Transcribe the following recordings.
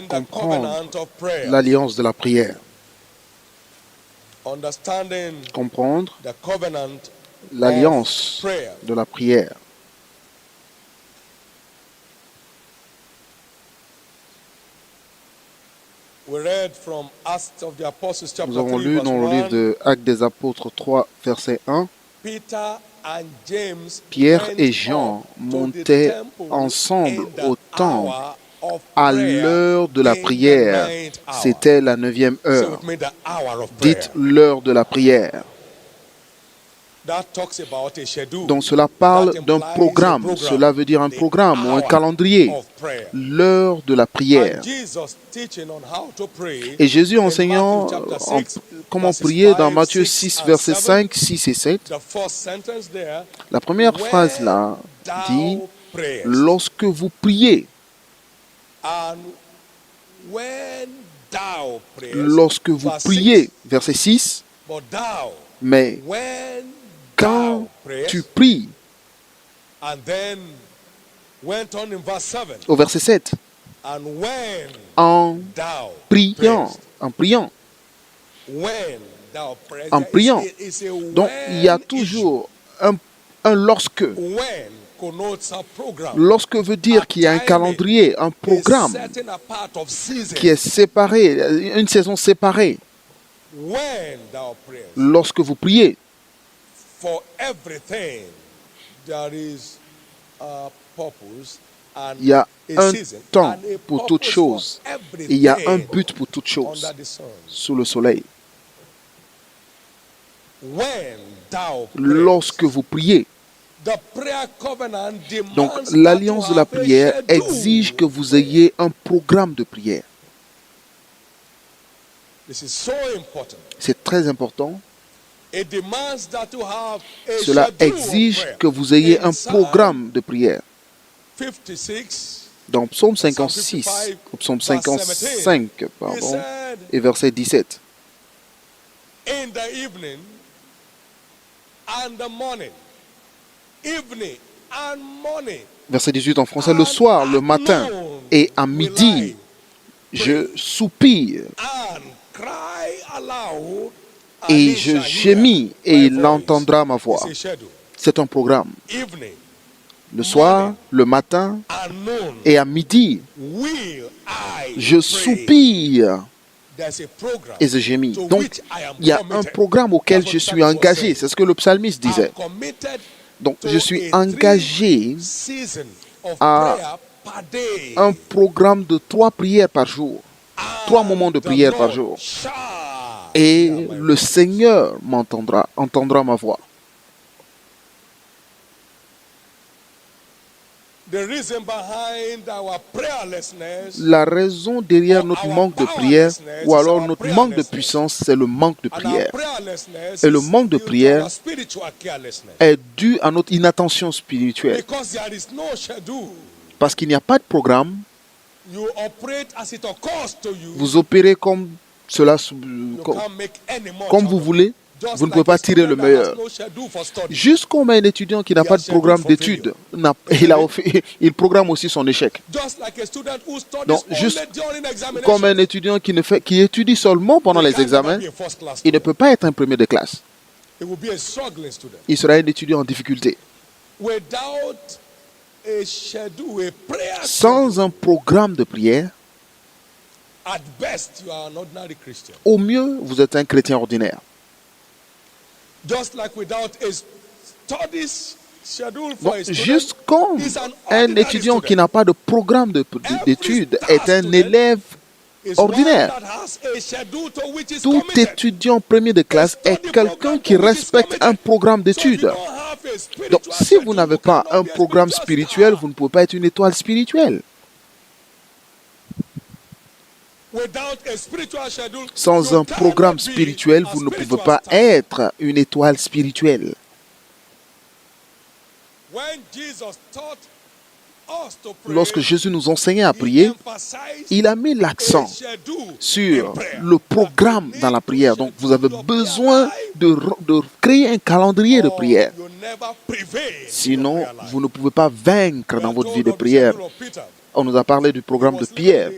comprendre l'alliance de la prière, comprendre l'alliance de la prière. Nous avons lu dans le livre de Actes des Apôtres 3, verset 1, Pierre et Jean montaient ensemble au temple à l'heure de la prière. C'était la 9e heure. Dites l'heure de la prière. Donc cela parle d'un programme. Cela veut dire un programme ou un calendrier. L'heure de la prière. Et Jésus enseignant comment prier dans Matthieu 6, versets 5, 6 et 7. La première phrase là dit « Lorsque vous priez ». Lorsque vous priez, verset 6, mais quand tu pries, au verset 7, en priant, en priant. Donc, il y a toujours un lorsque. Lorsque veut dire qu'il y a un calendrier, un programme qui est séparé, une saison séparée. Lorsque vous priez, il y a un temps pour toute chose. Et il y a un but pour toute chose sous le soleil. Lorsque vous priez, donc l'alliance de la prière exige que vous ayez un programme de prière. C'est très important. Cela exige que vous ayez un programme de prière. Dans Psaume 56, Psaume 55, pardon, et verset 17. Verset 18 en français, le soir, le matin et à midi, je soupire et je gémis et il entendra ma voix. C'est un programme. Le soir, le matin et à midi, je soupire et je gémis. Donc, il y a un programme auquel je suis engagé. C'est ce que le psalmiste disait. Donc, je suis engagé à un programme de 3 prières par jour. 3 moments de prière par jour. Et le Seigneur entendra ma voix. La raison derrière notre manque de prière ou alors notre manque de puissance, c'est le manque de prière. Et le manque de prière est dû à notre inattention spirituelle. Parce qu'il n'y a pas de programme. Vous opérez comme cela, comme vous voulez. Vous ne pouvez pas tirer le meilleur. Juste comme un étudiant qui n'a pas de programme d'études, il programme aussi son échec. Donc, juste comme un étudiant qui étudie seulement pendant les examens, il ne peut pas être un premier de classe. Il sera un étudiant en difficulté. Sans un programme de prière, au mieux, vous êtes un chrétien ordinaire. Donc, juste comme un étudiant qui n'a pas de programme d'études est un élève ordinaire, tout étudiant premier de classe est quelqu'un qui respecte un programme d'études. Donc, si vous n'avez pas un programme spirituel, vous ne pouvez pas être une étoile spirituelle. Sans un programme spirituel, vous ne pouvez pas être une étoile spirituelle. Lorsque Jésus nous enseignait à prier, il a mis l'accent sur le programme dans la prière. Donc, vous avez besoin de créer un calendrier de prière. Sinon, vous ne pouvez pas vaincre dans votre vie de prière. On nous a parlé du programme de Pierre.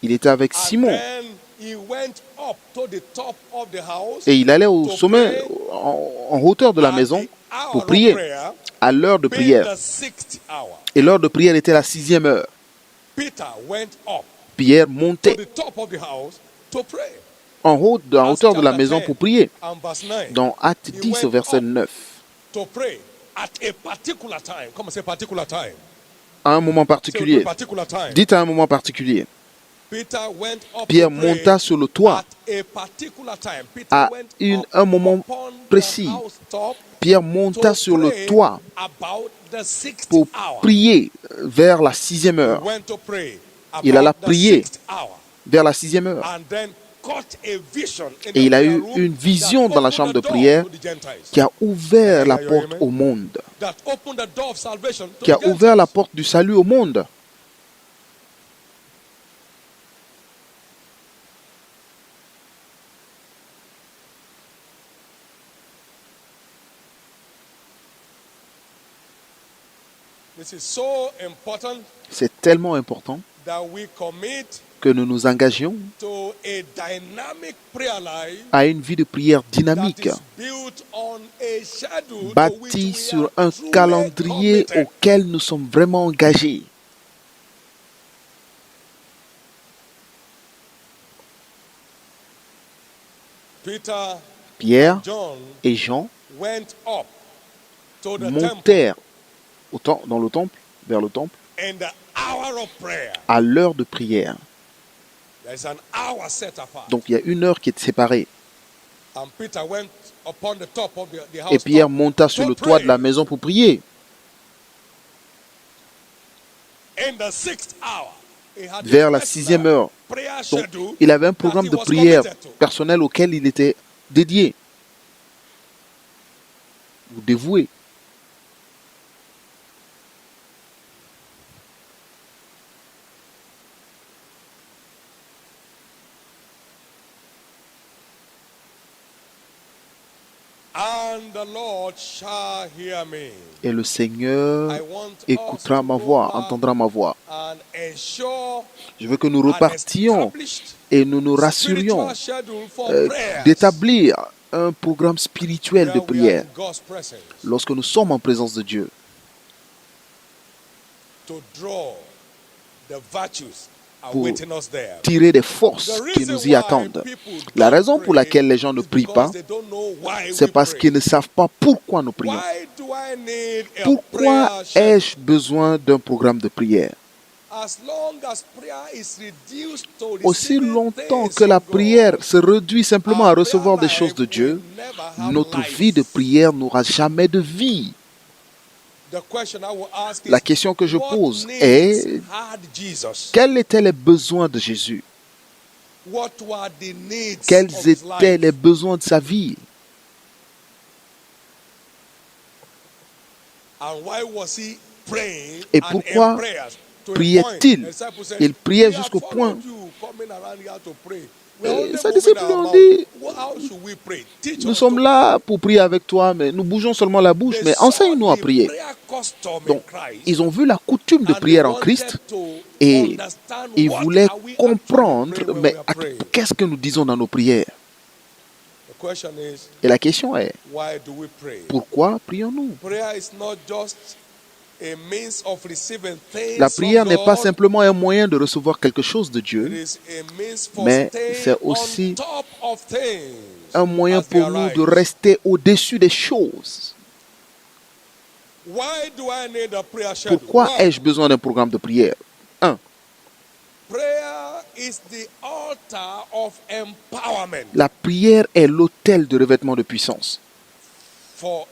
Il était avec Simon. Et il allait au sommet, en hauteur de la maison, pour prier, à l'heure de prière. Et l'heure de prière était la 6e heure. Pierre montait en hauteur de la maison pour prier. Dans Acte 10, au verset 9. À un moment particulier. Dites à un moment particulier. Pierre monta sur le toit à un moment précis. Pierre monta sur le toit pour prier vers la 6e heure. Il alla prier vers la 6e heure. Et il a eu une vision dans la chambre de prière qui a ouvert la porte au monde. Qui a ouvert la porte du salut au monde. C'est tellement important que nous nous engagions à une vie de prière dynamique, bâtie sur un calendrier auquel nous sommes vraiment engagés. Pierre et Jean montèrent dans le temple, vers le temple, à l'heure de prière. Donc il y a une heure qui est séparée. Et Pierre monta sur le toit de la maison pour prier. Vers la 6e heure. Donc, il avait un programme de prière personnel auquel il était dédié ou dévoué. Et le Seigneur écoutera ma voix, entendra ma voix. Je veux que nous repartions et nous nous rassurions d'établir un programme spirituel de prière lorsque nous sommes en présence de Dieu. Pour tirer des forces qui nous y attendent. La raison pour laquelle les gens ne prient pas, c'est parce qu'ils ne savent pas pourquoi nous prions. Pourquoi ai-je besoin d'un programme de prière? Aussi longtemps que la prière se réduit simplement à recevoir des choses de Dieu, notre vie de prière n'aura jamais de vie. La question que je pose est, quels étaient les besoins de Jésus? Quels étaient les besoins de sa vie? Et pourquoi priait-il? Il priait jusqu'au point. Et ses disciples lui ont dit, nous sommes là pour prier avec toi, mais nous bougeons seulement la bouche, mais enseigne-nous à prier. Donc, ils ont vu la coutume de prière en Christ et ils voulaient comprendre, mais qu'est-ce que nous disons dans nos prières? Et la question est, pourquoi prions-nous? La prière n'est pas simplement un moyen de recevoir quelque chose de Dieu, mais c'est aussi un moyen pour nous de rester au-dessus des choses. Pourquoi ai-je besoin d'un programme de prière? 1. La prière est l'autel de revêtement de puissance. Pour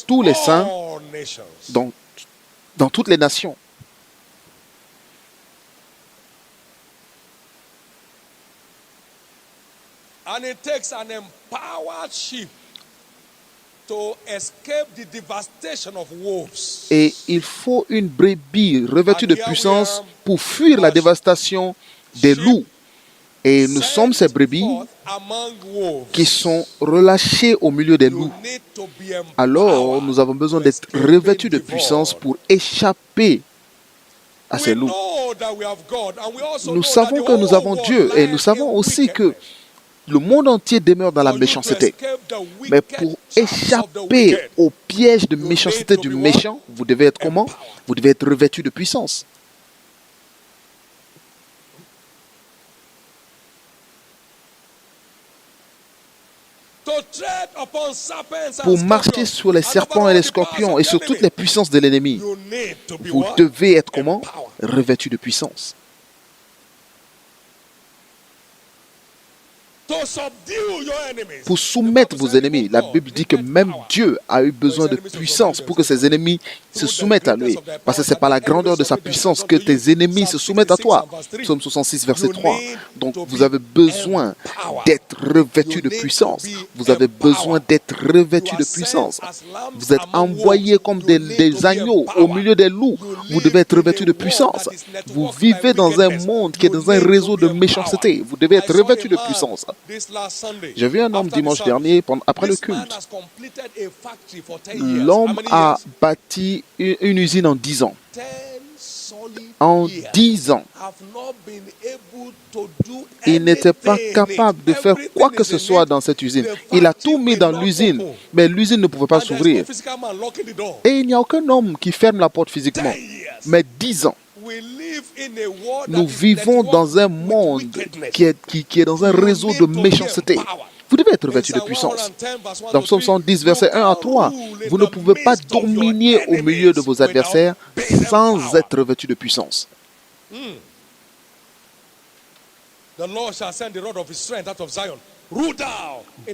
tous les saints dans toutes les nations. And it takes an empowered sheep to escape the devastation of wolves. Et il faut une brebis revêtue de puissance pour fuir la dévastation des loups. Et nous sommes ces brebis qui sont relâchées au milieu des loups. Alors, nous avons besoin d'être revêtus de puissance pour échapper à ces loups. Nous savons que nous avons Dieu et nous savons aussi que le monde entier demeure dans la méchanceté. Mais pour échapper au piège de méchanceté du méchant, vous devez être comment? Vous devez être revêtu de puissance. Pour marcher sur les serpents et les scorpions et sur toutes les puissances de l'ennemi, vous devez être comment? Revêtu de puissance. Pour soumettre vos ennemis, la Bible dit que même Dieu a eu besoin de puissance pour que ses ennemis se soumettent à lui. Parce que c'est par la grandeur de sa puissance que tes ennemis se soumettent à toi. Psaume 66, verset 3. Donc vous avez besoin d'être revêtu de puissance. Vous avez besoin d'être revêtu de puissance. Vous êtes envoyés comme des agneaux au milieu des loups. Vous devez être revêtu de puissance. Vous vivez dans un monde qui est dans un réseau de méchanceté. Vous devez être revêtu de puissance. J'ai vu un homme dimanche dernier, après le culte. L'homme a bâti une usine en 10 ans. En 10 ans, il n'était pas capable de faire quoi que ce soit dans cette usine. Il a tout mis dans l'usine, mais l'usine ne pouvait pas s'ouvrir. Et il n'y a aucun homme qui ferme la porte physiquement. Mais 10 ans. Nous vivons dans un monde qui est dans un réseau de méchanceté. Vous devez être revêtu de puissance. Dans Psaume 110, versets 1 à 3, vous ne pouvez pas dominer au milieu de vos adversaires sans être revêtu de puissance.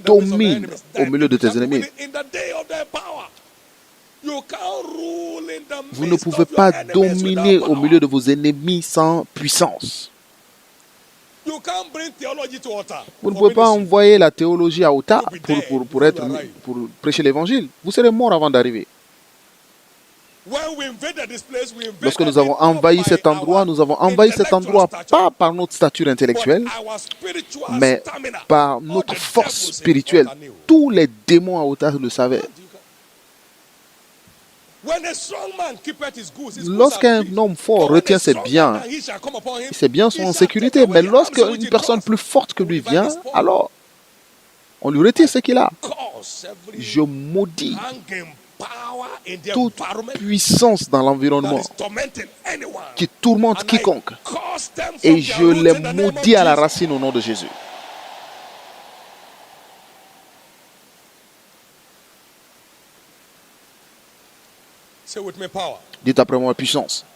Domine au milieu de tes ennemis. Vous ne pouvez pas dominer au milieu de vos ennemis sans puissance. Vous ne pouvez pas envoyer la théologie à Ota pour prêcher l'évangile. Vous serez mort avant d'arriver. Lorsque nous avons envahi cet endroit, nous avons envahi cet endroit pas par notre stature intellectuelle, mais par notre force spirituelle. Tous les démons à Ota le savaient. Lorsqu'un homme fort retient ses biens sont en sécurité. Mais lorsqu'une personne plus forte que lui vient, alors on lui retire ce qu'il a. Je maudis toute puissance dans l'environnement qui tourmente quiconque. Et je les maudis à la racine au nom de Jésus. Dites après moi puissance.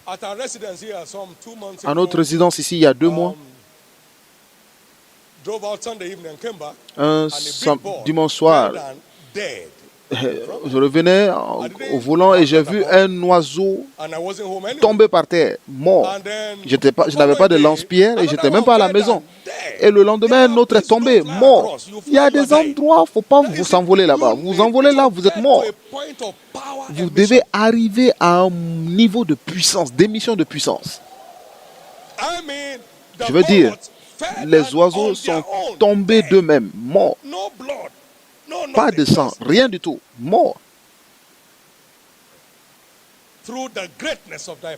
À notre résidence ici, il y a 2 mois, un dimanche soir, je revenais au volant et j'ai vu un oiseau tomber par terre, mort. Je n'avais pas de lance-pierre et je n'étais même pas à la maison. Et le lendemain, un autre est tombé, mort. Il y a des endroits, il ne faut pas vous envoler là-bas. Vous vous envolez là, vous êtes mort. Vous devez arriver à un niveau de puissance, d'émission de puissance. Je veux dire, les oiseaux sont tombés d'eux-mêmes, morts. Pas de sang, rien du tout, mort.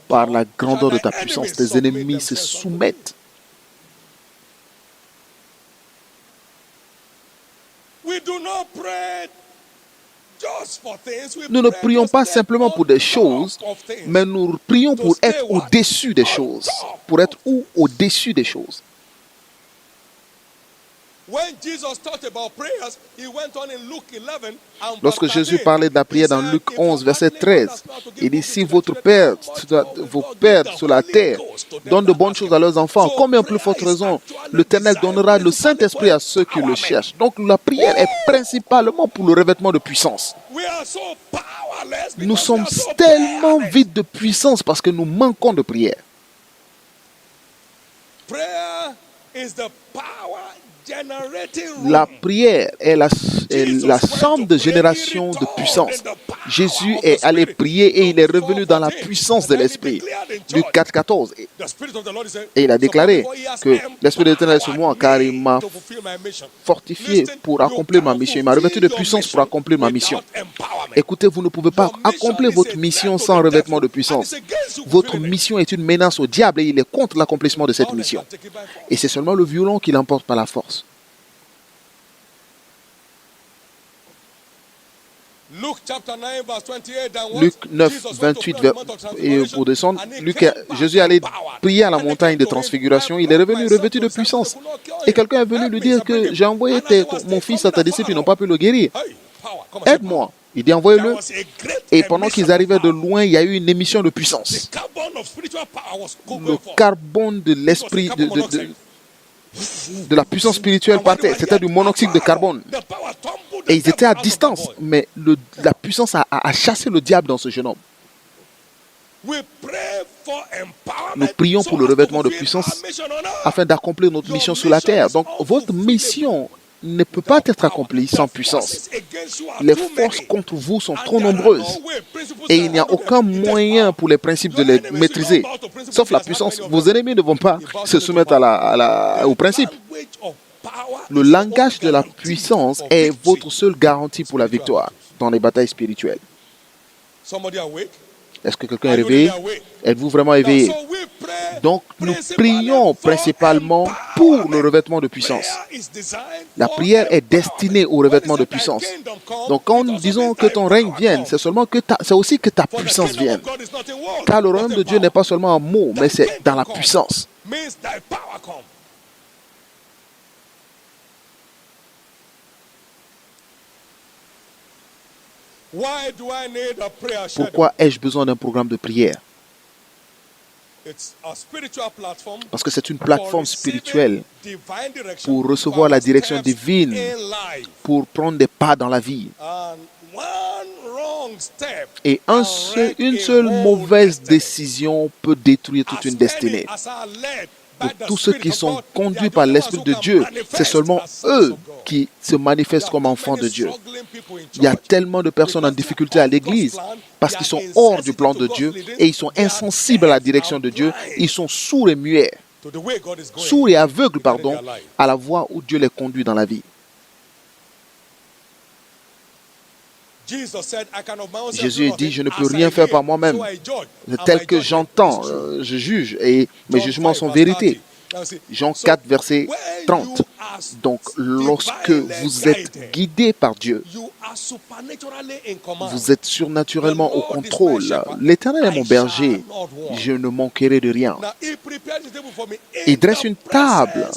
Par la grandeur de ta puissance, tes ennemis se soumettent. Nous ne prions pas simplement pour des choses, mais nous prions pour être au-dessus des choses. Pour être où? Au-dessus des choses. Lorsque Jésus parlait de la prière dans Luc 11, verset 13, il dit, si vos pères sur la terre donnent de bonnes choses à leurs enfants, combien plus forte raison l'Éternel donnera le Saint-Esprit à ceux qui le cherchent. Donc la prière est principalement pour le revêtement de puissance. Nous sommes tellement vides de puissance parce que nous manquons de prière. La prière est la chambre de génération de puissance. Jésus est allé prier et il est revenu dans la puissance de l'Esprit. Luc 4, 14. Et il a déclaré que l'Esprit de l'Éternel est sur moi car il m'a fortifié pour accomplir ma mission. Il m'a revêtu de puissance pour accomplir ma mission. Écoutez, vous ne pouvez pas accomplir votre mission sans revêtement de puissance. Votre mission est une menace au diable et il est contre l'accomplissement de cette mission. Et c'est seulement le violon qui l'emporte par la force. Luc 9, 28, et pour descendre, Jésus allait prier à la montagne de transfiguration. Il est revenu revêtu de puissance. Et quelqu'un est venu lui dire que j'ai envoyé mon fils à tes disciples, ils n'ont pas pu le guérir. Aide-moi. Il dit envoyez-le. Et pendant qu'ils arrivaient de loin, il y a eu une émission de puissance. Le carbone de l'esprit, de la puissance spirituelle partait. C'était du monoxyde de carbone. Et ils étaient à distance, mais la puissance a chassé le diable dans ce jeune homme. Nous prions pour le revêtement de puissance afin d'accomplir notre mission sur la terre. Donc, votre mission ne peut pas être accomplie sans puissance. Les forces contre vous sont trop nombreuses et il n'y a aucun moyen pour les principes de les maîtriser, sauf la puissance. Vos ennemis ne vont pas se soumettre aux principes. Le langage de la puissance est votre seule garantie pour la victoire dans les batailles spirituelles. Est-ce que quelqu'un est réveillé? Êtes-vous vraiment éveillé? Donc, nous prions principalement pour le revêtement de puissance. La prière est destinée au revêtement de puissance. Donc, quand nous disons que ton règne vienne, c'est aussi que ta puissance vienne. Car le royaume de Dieu n'est pas seulement un mot, mais c'est dans la puissance. Pourquoi ai-je besoin d'un programme de prière? Parce que c'est une plateforme spirituelle pour recevoir la direction divine, pour prendre des pas dans la vie. Et une seule mauvaise décision peut détruire toute une destinée. Pour tous ceux qui sont conduits par l'Esprit de Dieu, c'est seulement eux qui se manifestent comme enfants de Dieu. Il y a tellement de personnes en difficulté à l'église parce qu'ils sont hors du plan de Dieu et ils sont insensibles à la direction de Dieu. Ils sont sourds et muets, sourds et aveugles, à la voie où Dieu les conduit dans la vie. Jésus dit, je ne peux rien faire par moi-même. Tel que j'entends, je juge et mes jugements sont vérité. Jean 4, verset 30. Donc, lorsque vous êtes guidé par Dieu, vous êtes surnaturellement au contrôle. L'Éternel est mon berger, je ne manquerai de rien. Il dresse une table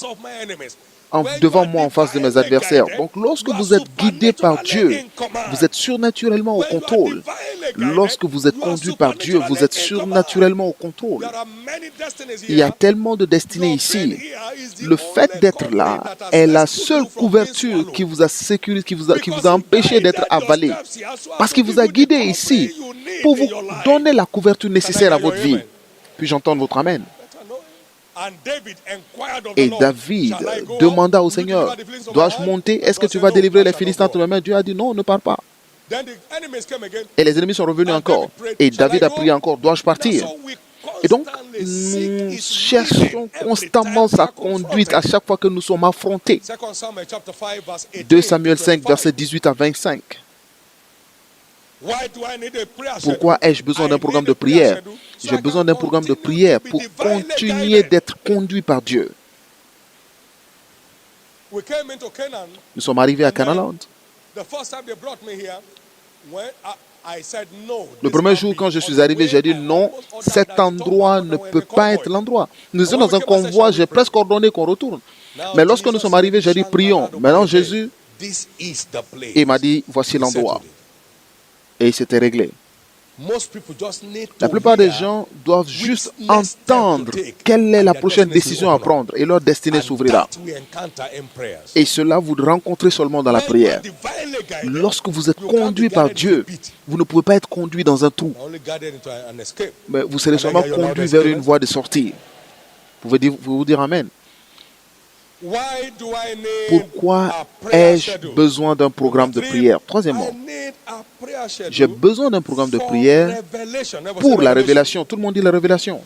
devant moi en face de mes adversaires. Donc, lorsque vous êtes guidé par Dieu, vous êtes surnaturellement au contrôle. Lorsque vous êtes conduit par Dieu, vous êtes surnaturellement au contrôle. Il y a tellement de destinées ici. Le fait d'être là est la seule couverture qui vous a sécurisé, qui vous a empêché d'être avalé. Parce qu'il vous a guidé ici pour vous donner la couverture nécessaire à votre vie. Puis-je entendre votre amen? Et David demanda au Seigneur, dois-je monter? Est-ce que tu vas délivrer les Philistins de mes mains? Dieu a dit non, ne pars pas. Et les ennemis sont revenus encore. Et David a prié encore, dois-je partir? Et donc, nous cherchons constamment sa conduite à chaque fois que nous sommes affrontés. 2 Samuel 5, versets 18 à 25. Pourquoi ai-je besoin d'un programme de prière? J'ai besoin d'un programme de prière pour continuer d'être conduit par Dieu. Nous sommes arrivés à Canaan. Le premier jour, quand je suis arrivé, j'ai dit non, cet endroit ne peut pas être l'endroit. Nous étions dans un convoi, j'ai presque ordonné qu'on retourne. Mais lorsque nous sommes arrivés, j'ai dit prions. Maintenant, Jésus, il m'a dit voici l'endroit. Et c'était réglé. La plupart des gens doivent juste entendre quelle est la prochaine décision à prendre et leur destinée s'ouvrira. Et cela vous rencontrez seulement dans la prière. Lorsque vous êtes conduit par Dieu, vous ne pouvez pas être conduit dans un trou. Mais vous serez seulement conduit vers une voie de sortie. Vous pouvez vous dire Amen. Pourquoi ai-je besoin d'un programme de prière? Troisièmement, J'ai besoin d'un programme de prière pour la révélation. Tout le monde dit la révélation.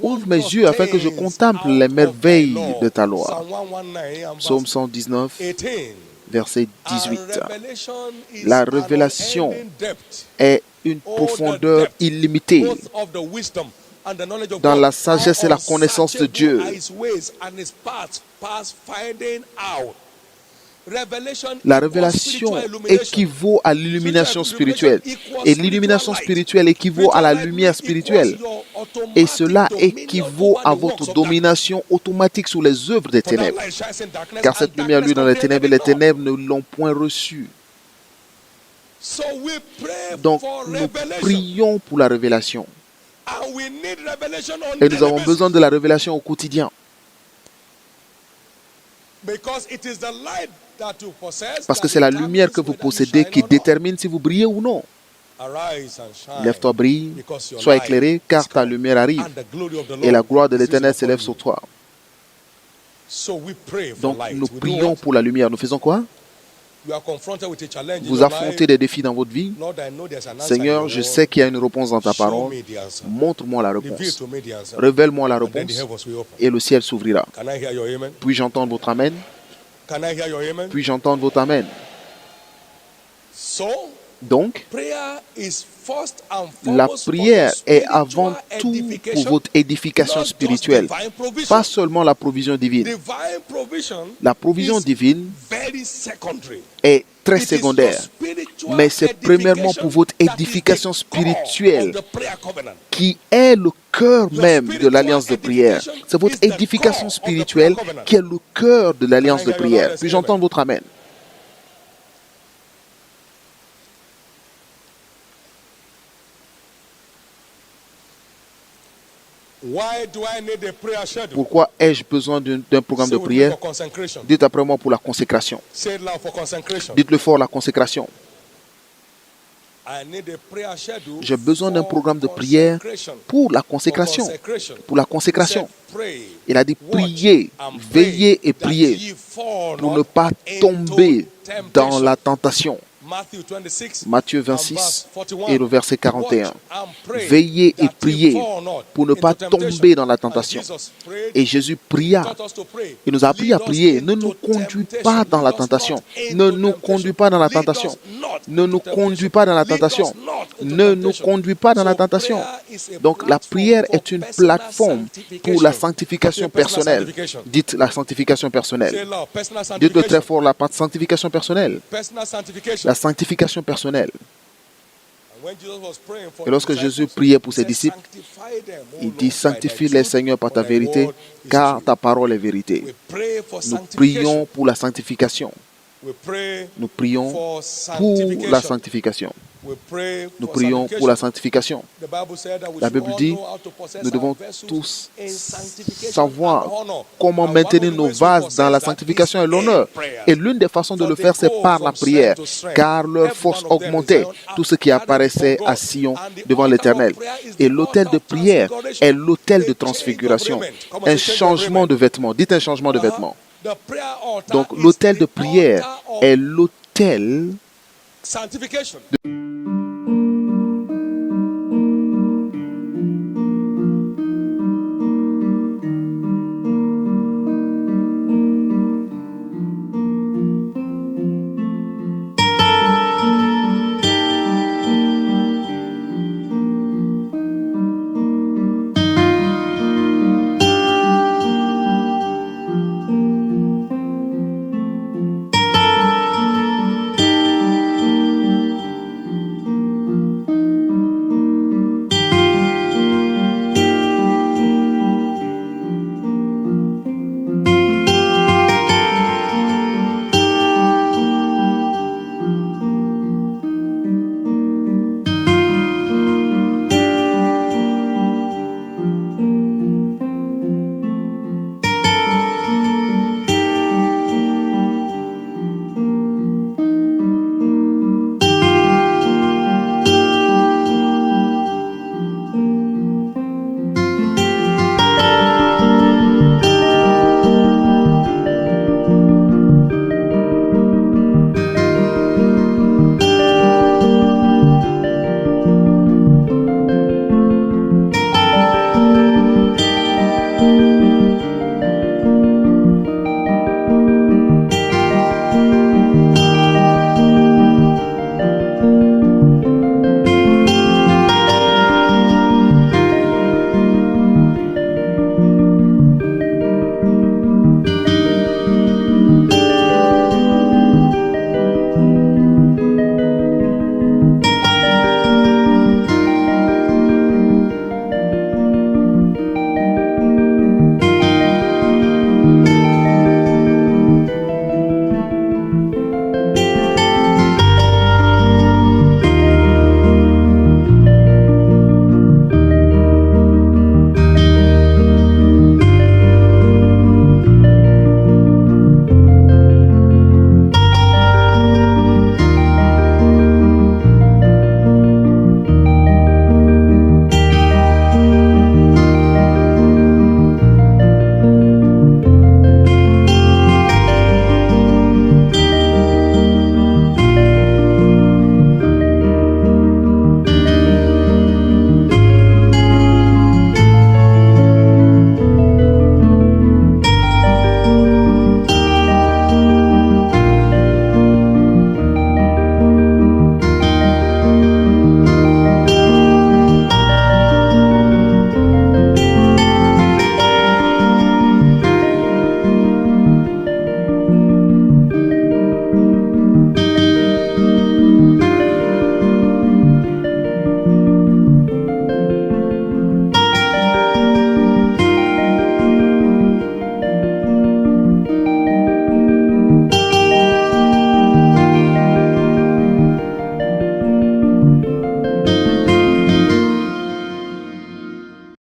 Ouvre mes yeux afin que je contemple les merveilles de ta loi. Psaume 119, verset 18. La révélation est une profondeur illimitée dans la sagesse et la connaissance de Dieu. La révélation équivaut à l'illumination spirituelle. Et l'illumination spirituelle équivaut à la lumière spirituelle. Et cela équivaut à votre domination automatique sur les œuvres des ténèbres. Car cette lumière luit dans les ténèbres et les ténèbres ne l'ont point reçue. Donc, nous prions pour la révélation. Et nous avons besoin de la révélation au quotidien. Parce que c'est la lumière que vous possédez qui détermine si vous brillez ou non. Lève-toi, brille, sois éclairé, car ta lumière arrive. Et la gloire de l'Éternel s'élève sur toi. Donc, nous prions pour la lumière. Nous faisons quoi? Vous affrontez des défis dans votre vie. Seigneur, je sais qu'il y a une réponse dans ta parole. Montre-moi la réponse. Révèle-moi la réponse et le ciel s'ouvrira. Puis-je entendre votre amen? Puis-je entendre votre amen? Donc, la prière est avant tout pour votre édification spirituelle, pas seulement la provision divine. La provision divine est très secondaire, mais c'est premièrement pour votre édification spirituelle qui est le cœur même de l'alliance de prière. C'est votre édification spirituelle qui est le cœur de l'alliance de prière. Puis-je entendre votre amen? Pourquoi ai-je besoin d'un programme de prière? Dites après moi pour la consécration. Dites-le fort, la consécration. J'ai besoin d'un programme de prière pour la consécration. Pour la consécration. Il a dit priez, veillez et priez pour ne pas tomber dans la tentation. Matthieu 26 et le verset 41. Veillez et priez pour ne pas tomber dans la tentation. Et Jésus pria. Il nous a appris à prier. Ne nous conduis pas dans la tentation. Ne nous conduis pas dans la tentation. Ne nous conduis pas dans la tentation. Ne nous conduis pas dans la tentation. Donc la prière est une plateforme pour la sanctification personnelle. Dites la sanctification personnelle. Dites-le très fort, la sanctification personnelle. La sanctification personnelle. Et lorsque Jésus priait pour ses disciples, il dit, sanctifie-les, Seigneur, par ta vérité, car ta parole est vérité. Nous prions pour la sanctification. Nous prions pour la sanctification. Nous prions pour la sanctification. La Bible dit, nous devons tous savoir comment maintenir nos vases dans la sanctification et l'honneur. Et l'une des façons de le faire, c'est par la prière, car leur force augmentait, tout ce qui apparaissait à Sion devant l'Éternel. Et l'autel de prière est l'autel de transfiguration, un changement de vêtements. Dites un changement de vêtements. Donc l'autel de prière est l'autel de